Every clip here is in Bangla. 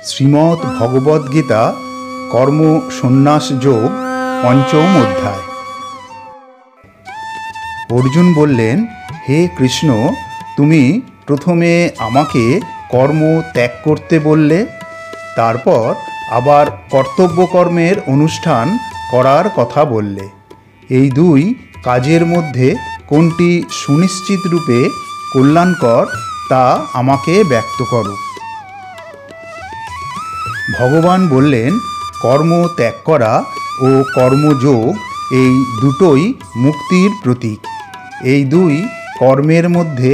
শ্রীমদ্ ভগবদ্গীতা কর্ম সন্ন্যাস যোগ পঞ্চম অধ্যায়। অর্জুন বললেন, হে কৃষ্ণ, তুমি প্রথমে আমাকে কর্ম ত্যাগ করতে বললে, তারপর আবার কর্তব্য কর্মের অনুষ্ঠান করার কথা বললে। এই দুই কাজের মধ্যে কোনটি সুনিশ্চিত রূপে কল্যাণকর তা আমাকে ব্যক্ত করো। ভগবান বললেন, কর্ম ত্যাগ করা ও কর্মযোগ এই দুটোই মুক্তির প্রতীক। এই দুই কর্মের মধ্যে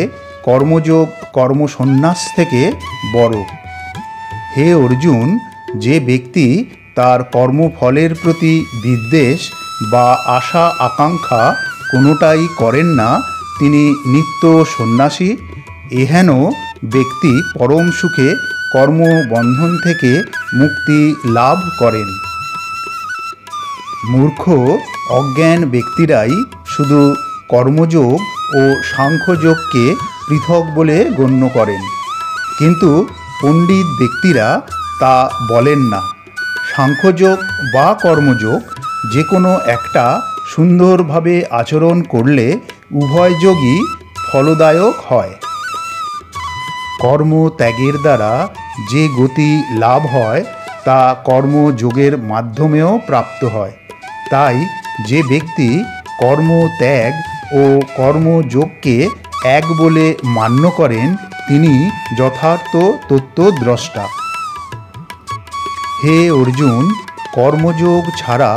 কর্মযোগ কর্মসন্ন্যাস থেকে বড়। হে অর্জুন, যে ব্যক্তি তার কর্মফলের প্রতি বিদ্বেষ বা আশা আকাঙ্ক্ষা কোনোটাই করেন না, তিনি নিত্য সন্ন্যাসী। এহেন ব্যক্তি পরম সুখে কর্মবন্ধন থেকে মুক্তি লাভ করেন। মূর্খ অজ্ঞান ব্যক্তিরাই শুধু কর্মযোগ ও সাংখ্যযোগকে পৃথক বলে গণ্য করেন, কিন্তু পণ্ডিত ব্যক্তিরা তা বলেন না। সাংখ্যযোগ বা কর্মযোগ যে কোনো একটা সুন্দরভাবে আচরণ করলে উভয় যোগই ফলদায়ক হয়। কর্মত্যাগের দ্বারা যে গতি লাভ হয় তা কর্মযোগের মাধ্যমেও প্রাপ্ত হয়। তাই যে ব্যক্তি কর্মত্যাগ ও কর্মযোগকে এক বলে মান্য করেন, তিনি যথার্থ তত্ত্বদ্রষ্টা। হে অর্জুন, কর্মযোগ ছাড়া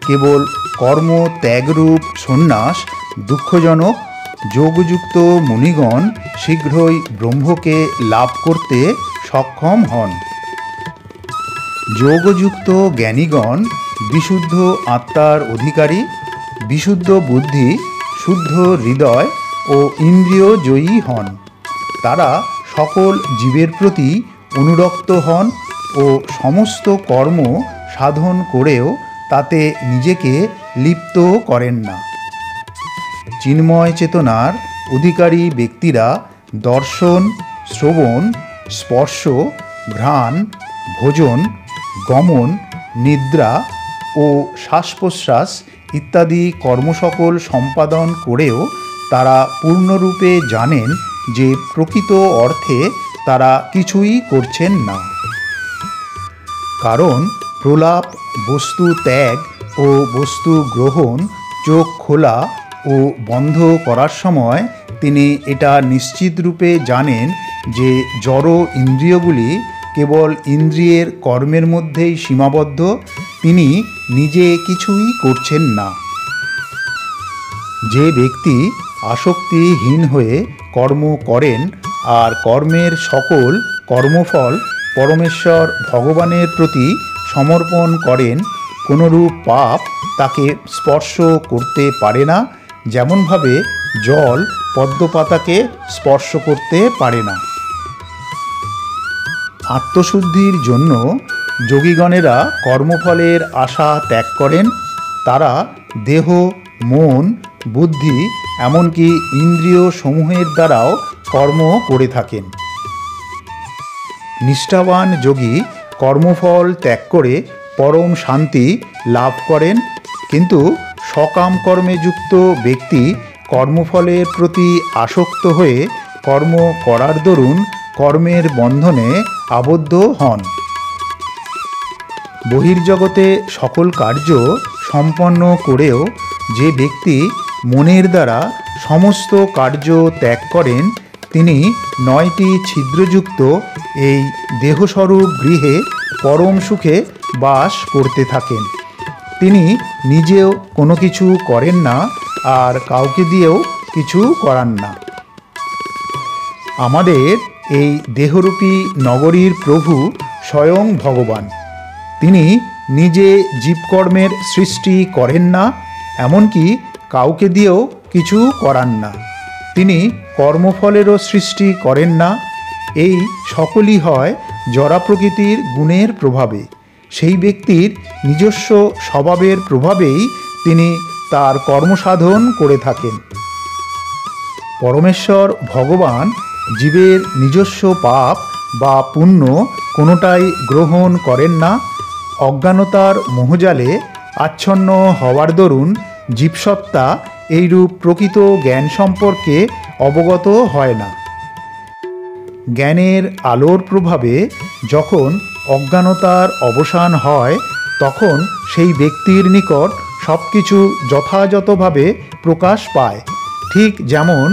কেবল কর্মত্যাগরূপ সন্ন্যাস দুঃখজনক। যোগযুক্ত মুনিগণ শীঘ্রই ব্রহ্মকে লাভ করতে সক্ষম হন। যোগযুক্ত জ্ঞানীগণ বিশুদ্ধ আত্মার অধিকারী, বিশুদ্ধ বুদ্ধি, শুদ্ধ হৃদয় ও ইন্দ্রিয় জয়ী হন। তারা সকল জীবের প্রতি অনুরক্ত হন ও সমস্ত কর্ম সাধন করেও তাতে নিজেকে লিপ্ত করেন না। চিন্ময় চেতনার অধিকারী ব্যক্তিরা দর্শন, শ্রবণ, স্পর্শ, ঘ্রাণ, ভোজন, গমন, নিদ্রা ও শ্বাস প্রশ্বাস ইত্যাদি কর্মসকল সম্পাদন করেও তারা পূর্ণরূপে জানেন যে প্রকৃত অর্থে তারা কিছুই করছেন না। কারণ প্রলাপ, বস্তু ত্যাগ ও বস্তু গ্রহণ, চোখ খোলা ও বন্ধ করার সময় তিনি এটা নিশ্চিত রূপে জানেন যে জড় ইন্দ্রিয়গুলি কেবল ইন্দ্রিয়ের কর্মের মধ্যেই সীমাবদ্ধ, তিনি নিজে কিছুই করছেন না। যে ব্যক্তি আসক্তিহীন হয়ে কর্ম করেন আর কর্মের সকল কর্মফল পরমেশ্বর ভগবানের প্রতি সমর্পণ করেন, কোনরূপ পাপ তাকে স্পর্শ করতে পারে না, যেমনভাবে জল পদ্মপাতাকে স্পর্শ করতে পারে না। আত্মশুদ্ধির জন্য যোগীগণেরা কর্মফলের আশা ত্যাগ করেন। তারা দেহ, মন, বুদ্ধি এমনকি ইন্দ্রিয় সমূহের দ্বারাও কর্ম করে থাকেন। নিষ্ঠাবান যোগী কর্মফল ত্যাগ করে পরম শান্তি লাভ করেন, কিন্তু সকাম কর্মে যুক্ত ব্যক্তি কর্মফলের প্রতি আসক্ত হয়ে কর্ম করার দরুন কর্মের বন্ধনে আবদ্ধ হন। বহির্জগতে সকল কার্য সম্পন্ন করেও যে ব্যক্তি মনের দ্বারা সমস্ত কার্য ত্যাগ করেন, তিনি 9টি ছিদ্রযুক্ত এই দেহস্বরূপ গৃহে পরম সুখে বাস করতে থাকেন। তিনি নিজেও কোনো কিছু করেন না আর কাউকে দিয়েও কিছু করান না। আমাদের এই দেহরূপী নগরীর প্রভু স্বয়ং ভগবান। তিনি নিজে জীবকর্মের সৃষ্টি করেন না, এমনকি কাউকে দিয়েও কিছু করান না। তিনি কর্মফলেরও সৃষ্টি করেন না। এই সকলই হয় জড়া প্রকৃতির গুণের প্রভাবে। সেই ব্যক্তির নিজস্ব স্বভাবের প্রভাবেই তিনি তার কর্মসাধন করে থাকেন। পরমেশ্বর ভগবান জীবের নিজস্ব পাপ বা পুণ্য কোনোটাই গ্রহণ করেন না। অজ্ঞানতার মোহজালে আচ্ছন্ন হওয়ার দরুন জীবসত্তা এইরূপ প্রকৃত জ্ঞান সম্পর্কে অবগত হয় না। জ্ঞানের আলোর প্রভাবে যখন অজ্ঞানতার অবসান হয়, তখন সেই ব্যক্তির নিকট সব কিছু যথাযথভাবে প্রকাশ পায়। ঠিক যেমন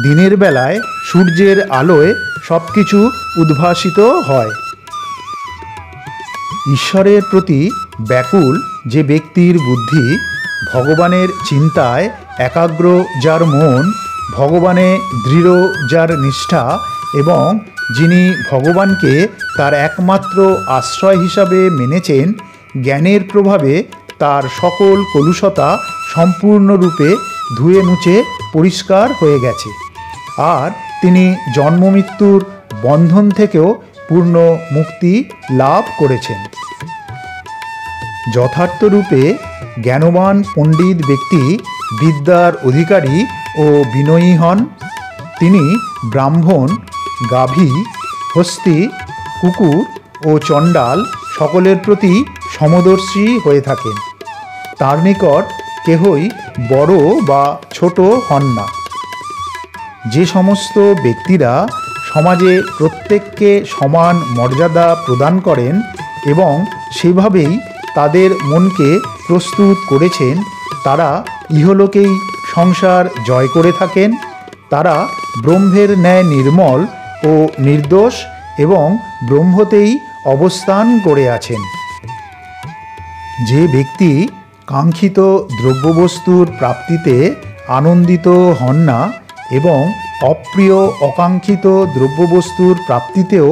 দিনের বেলায় সূর্যের আলোয় সব কিছু উদ্ভাসিত হয়। ঈশ্বরের প্রতি ব্যাকুল যে ব্যক্তির বুদ্ধি, ভগবানের চিন্তায় একাগ্র যার মন, ভগবানে দৃঢ় যার নিষ্ঠা এবং যিনি ভগবানকে তার একমাত্র আশ্রয় হিসাবে মেনেছেন, জ্ঞানের প্রভাবে তার সকল কলুষতা সম্পূর্ণরূপে ধুয়ে মুছে পরিষ্কার হয়ে গেছে, আর তিনি জন্মমৃত্যুর বন্ধন থেকেও পূর্ণ মুক্তি লাভ করেছেন। যথার্থরূপে জ্ঞানবান পণ্ডিত ব্যক্তি বিদ্যার অধিকারী ও বিনয়ী হন। তিনি ব্রাহ্মণ, গাভী, হস্তি, কুকুর ও চণ্ডাল সকলের প্রতি সমদর্শী হয়ে থাকেন। তার নিকট কেহই বড় বা ছোট হন না। যে সমস্ত ব্যক্তিরা সমাজে প্রত্যেককে সমান মর্যাদা প্রদান করেন এবং সেভাবেই তাদের মনকে প্রস্তুত করেছেন, তারা ইহলোকেই সংসার জয় করে থাকেন। তারা ব্রহ্মের ন্যায় নির্মল ও নির্দোষ এবং ব্রহ্মতেই অবস্থান করে আছেন। যে ব্যক্তি কাঙ্ক্ষিত দ্রব্যবস্তুর প্রাপ্তিতে আনন্দিত হন না এবং অপ্রিয় অকাঙ্ক্ষিত দ্রব্যবস্তুর প্রাপ্তিতেও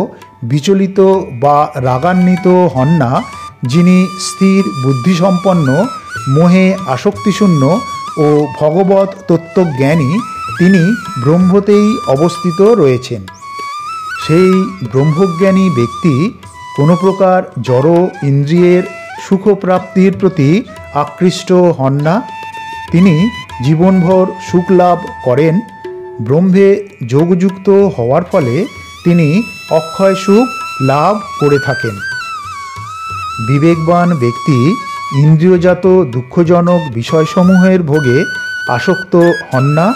বিচলিত বা রাগান্বিত হন না, যিনি স্থির বুদ্ধিসম্পন্ন, মোহে আসক্তিশূন্য ও ভগবৎ তত্ত্বজ্ঞানী, তিনি ব্রহ্মতেই অবস্থিত রয়েছেন। সেই ব্রহ্মজ্ঞানী ব্যক্তি কোনো প্রকার জড় ইন্দ্রিয়ের সুখপ্রাপ্তির প্রতি আকৃষ্ট হন না। তিনি জীবনভর সুখ লাভ করেন। ব্রহ্মে যোগযুক্ত হওয়ার ফলে তিনি অক্ষয় সুখ লাভ করে থাকেন। বিবেকবান ব্যক্তি ইন্দ্রিয়জাত দুঃখজনক বিষয়সমূহের ভোগে আসক্ত হন না।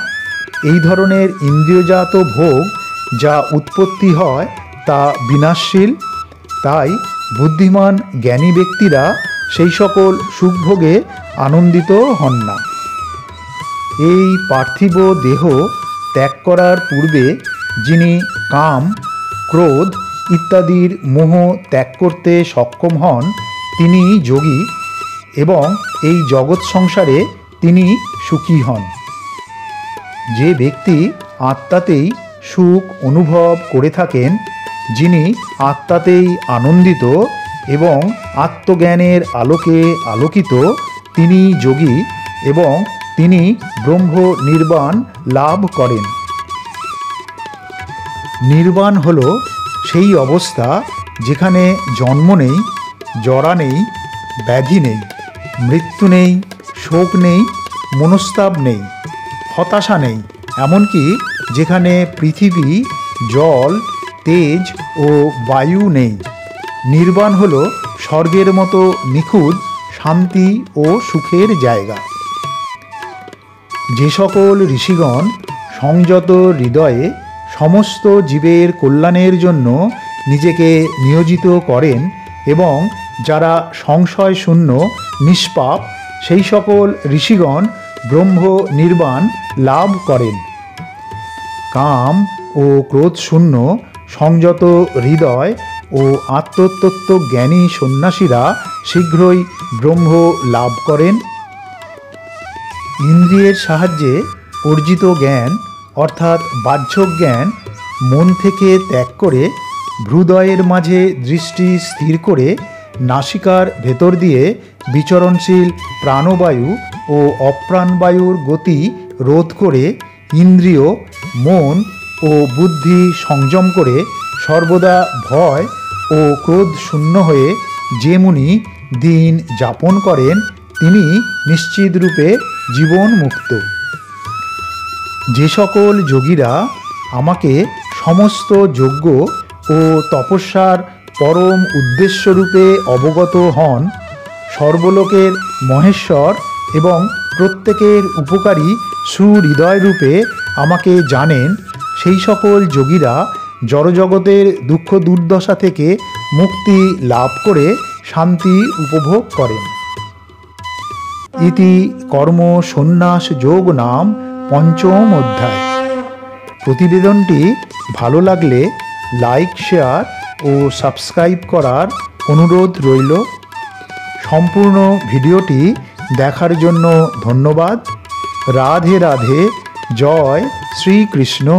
এই ধরনের ইন্দ্রিয়জাত ভোগ যা উৎপত্তি হয় তা বিনাশশীল। তাই বুদ্ধিমান জ্ঞানী ব্যক্তিরা সেই সকল সুখভোগে আনন্দিত হন না। এই পার্থিব দেহ ত্যাগ করার পূর্বে যিনি কাম, ক্রোধ ইত্যাদির মোহ ত্যাগ করতে সক্ষম হন, তিনি যোগী এবং এই জগৎ সংসারে তিনি সুখী হন। যে ব্যক্তি আত্মাতেই সুখ অনুভব করে থাকেন, যিনি আত্মাতেই আনন্দিত এবং আত্মজ্ঞানের আলোকে আলোকিত, তিনি যোগী এবং তিনি ব্রহ্ম নির্বাণ লাভ করেন। নির্বাণ হল সেই অবস্থা যেখানে জন্ম নেই, জরা নেই, ব্যাধি নেই, মৃত্যু নেই, শোক নেই, মনস্তাপ নেই, হতাশা নেই, এমনকি যেখানে পৃথিবী, জল, তেজ ও বায়ু নেই। নির্বাণ হল স্বর্গের মতো নিখুঁত শান্তি ও সুখের জায়গা। যে সকল ঋষিগণ সংযত হৃদয়ে সমস্ত জীবের কল্যাণের জন্য নিজেকে নিয়োজিত করেন এবং যারা সংশয় শূন্য, নিষ্পাপ, সেই সকল ঋষিগণ ব্রহ্ম নির্বাণ লাভ করেন। কাম ও ক্রোধ শূন্য, সংযত হৃদয় ও আত্মতত্ত্ব জ্ঞানী সন্ন্যাসীরা শীঘ্রই ব্রহ্ম লাভ করেন। ইন্দ্রিয়ের সাহায্যে অর্জিত জ্ঞান অর্থাৎ বাহ্য জ্ঞান মন থেকে ত্যাগ করে হৃদয়ের মাঝে দৃষ্টি স্থির করে নাসিকার ভেতর দিয়ে বিচরণশীল প্রাণবায়ু ও অপ্রাণবায়ুর গতি রোধ করে ইন্দ্রিয়, মন ও বুদ্ধি সংযম করে সর্বদা ভয় ও ক্রোধ শূন্য হয়ে যে মুনি দিন যাপন করেন, তিনি নিশ্চিত রূপে জীবন মুক্ত। যে সকল যোগীরা আমাকে সমস্ত যজ্ঞ ও তপস্যার পরম উদ্দেশ্যরূপে অবগত হন, সর্বলোকের মহেশ্বর এবং প্রত্যেকের উপকারী সুহৃদয়রূপে আমাকে জানেন, সেই সকল যোগীরা জড়জগতের দুঃখ দুর্দশা থেকে মুক্তি লাভ করে শান্তি উপভোগ করেন। ইতি কর্ম সন্ন্যাস যোগ নাম পঞ্চম অধ্যায়। প্রতিবেদনটি ভালো লাগলে লাইক, শেয়ার ও সাবস্ক্রাইব করার অনুরোধ রইল। সম্পূর্ণ ভিডিওটি দেখার জন্য ধন্যবাদ। রাধে রাধে। জয় শ্রীকৃষ্ণ।